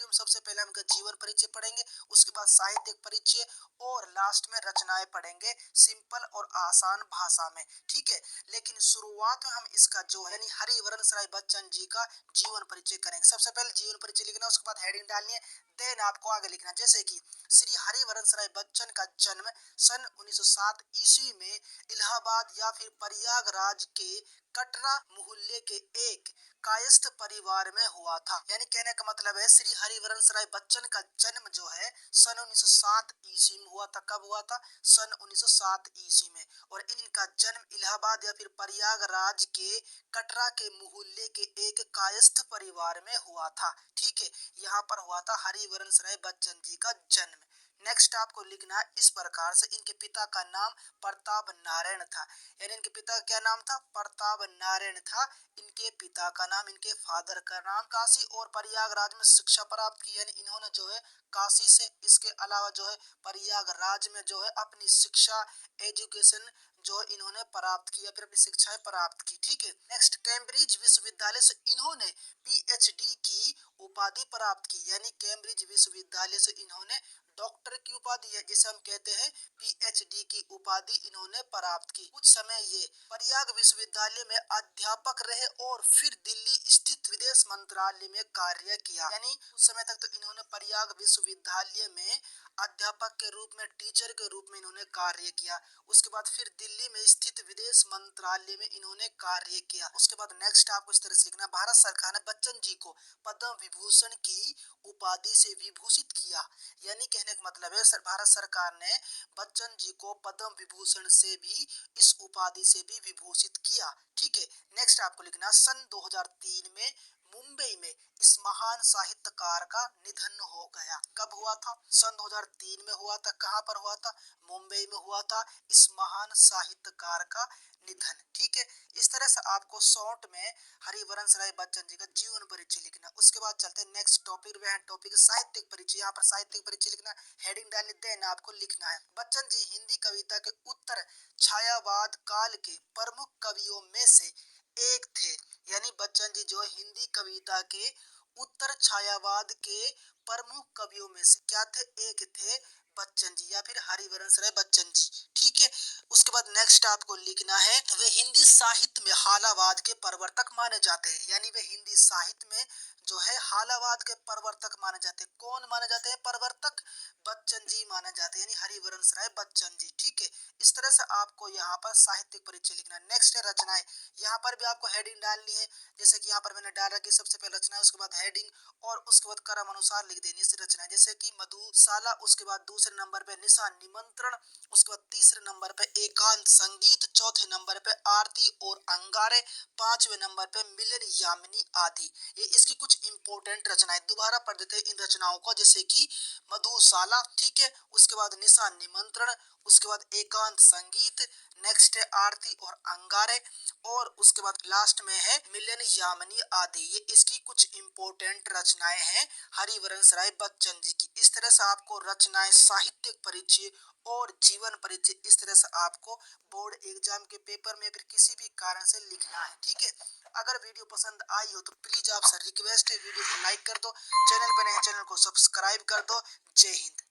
में सबसे पहले हम इनका जीवन परिचय पढ़ेंगे, उसके बाद साहित्यिक परिचय और लास्ट में रचनाएं पढ़ेंगे सिंपल और आसान भाषा में। ठीक है, लेकिन शुरुआत में हम इसका जो है यानी हरिवंश राय बच्चन जी का जीवन परिचय करेंगे। सबसे पहले जीवन परिचय लिखना, उसके बाद हेडिंग डालनी है, देन आपको आगे लिखना। जैसे कि श्री हरिवंश राय बच्चन का जन्म सन 1907 ईस्वी में इलाहाबाद या फिर प्रयागराज के कटरा मोहल्ले के एक कायस्थ परिवार में हुआ था। यानी कहने का मतलब है श्री हरिवंश राय बच्चन का जन्म जो है सन 1907 ईस्वी में हुआ था। कब हुआ था? सन 1907 ईस्वी में। और इनका जन्म इलाहाबाद या फिर प्रयागराज के कटरा के मोहल्ले के एक कायस्थ परिवार में हुआ था। ठीक है, यहाँ पर हुआ था हरिवंश राय बच्चन जी का जन्म। नेक्स्ट आपको लिखना है इस प्रकार से, इनके पिता का नाम प्रताप नारायण था। यानी इनके पिता का क्या नाम था? प्रताप नारायण था इनके पिता का नाम। इनके फादर का नाम काशी और प्रयागराज में शिक्षा प्राप्त की। यानी इन्होंने जो है काशी से, इसके अलावा जो है प्रयागराज में जो है अपनी शिक्षा एजुकेशन जो इन्होंने प्राप्त किया, फिर अपनी शिक्षाएं प्राप्त की। ठीक है, नेक्स्ट कैम्ब्रिज विश्वविद्यालय से इन्होंने पीएचडी की उपाधि प्राप्त की। यानी कैम्ब्रिज विश्वविद्यालय से इन्होंने डॉक्टर की उपाधि है जिसे हम कहते हैं पीएचडी की उपाधि इन्होंने प्राप्त की। कुछ समय ये प्रयाग विश्वविद्यालय में अध्यापक रहे और फिर दिल्ली स्थित विदेश मंत्रालय में कार्य किया। यानी कुछ समय तक तो इन्होंने प्रयाग विश्वविद्यालय में अध्यापक के रूप में, टीचर के रूप में इन्होंने कार्य किया। उसके बाद फिर दिल्ली में स्थित विदेश मंत्रालय में इन्होंने कार्य किया। उसके बाद नेक्स्ट आपको इस तरह से लिखना, भारत सरकार ने बच्चन जी को पद्म विभूषण की उपाधि से विभूषित किया। यानी कहने का मतलब है भारत सरकार ने बच्चन जी को पद्म विभूषण से भी, इस उपाधि से भी विभूषित किया। ठीक है, नेक्स्ट आपको लिखना, सन 2003 में मुंबई में इस महान साहित्यकार का निधन हो गया। कब हुआ था? सन 2003 में हुआ था। कहां पर हुआ था? मुंबई में हुआ था इस महान साहित्यकार का निधन। ठीक है, इस तरह से आपको शॉर्ट में हरिवंश राय बच्चन जी का जीवन परिचय लिखना। उसके बाद चलते हैं नेक्स्ट टॉपिक, वह टॉपिक साहित्यिक परिचय। यहाँ पर साहित्यिक परिचय लिखना, हेडिंग डालने, देन आपको लिखना है, बच्चन जी हिंदी कविता के उत्तर छायावाद काल के प्रमुख कवियों में से एक थे। यानी बच्चन जी जो हिंदी कविता के उत्तर छायावाद के प्रमुख कवियों में से क्या थे? एक थे बच्चन जी या फिर हरिवंश राय बच्चन जी। ठीक है, उसके बाद नेक्स्ट आपको लिखना है, वे हिंदी साहित्य में हालावाद के प्रवर्तक माने जाते हैं। यानी वे हिंदी साहित्य में जो है हालावाद के प्रवर्तक माने जाते हैं। कौन माने जाते हैं प्रवर्तक? बच्चन जी माने जाते हैं, यानी हरिवंश राय बच्चन जी। ठीक है, इस तरह से आपको यहाँ पर साहित्यिक परिचय लिखना। नेक्स्ट है रचनाएं। यहाँ पर भी आपको हेडिंग डालनी है, जैसे कि यहाँ पर मैंने डाल रखी सबसे पहले रचना, उसके बाद हेडिंग और उसके बाद क्रम अनुसार लिख देनी है रचनाएं। जैसे कि मधुशाला, उसके बाद दूसरे नंबर पे निशान निमंत्रण, उसके बाद तीसरे नंबर पे एकांत संगीत, चौथे नंबर पे आरती और अंगारे, पांचवें नंबर पे मिलन यामिनी आदि। ये इसकी कुछ इंपॉर्टेंट रचनाएं दोबारा पढ़ देते हैं इन रचनाओं को, जैसे कि मधुशाला, ठीक है, उसके बाद निशान निमंत्रण, उसके बाद एकांत संगीत, नेक्स्ट है आरती और अंगारे, और उसके बाद लास्ट में है मिलन यामिनी आदि। ये इसकी कुछ इंपॉर्टेंट रचनाएं हैं हरिवंश राय बच्चन जी की। इस तरह से आपको रचनाएं, साहित्यिक परिचय और जीवन परिचय, इस तरह से आपको बोर्ड एग्जाम के पेपर में फिर किसी भी कारण से लिखना है। ठीक है, अगर वीडियो पसंद आई हो तो प्लीज आपसे रिक्वेस्ट है वीडियो को लाइक कर दो, चैनल पर नए चैनल को सब्सक्राइब कर दो। जय हिंद।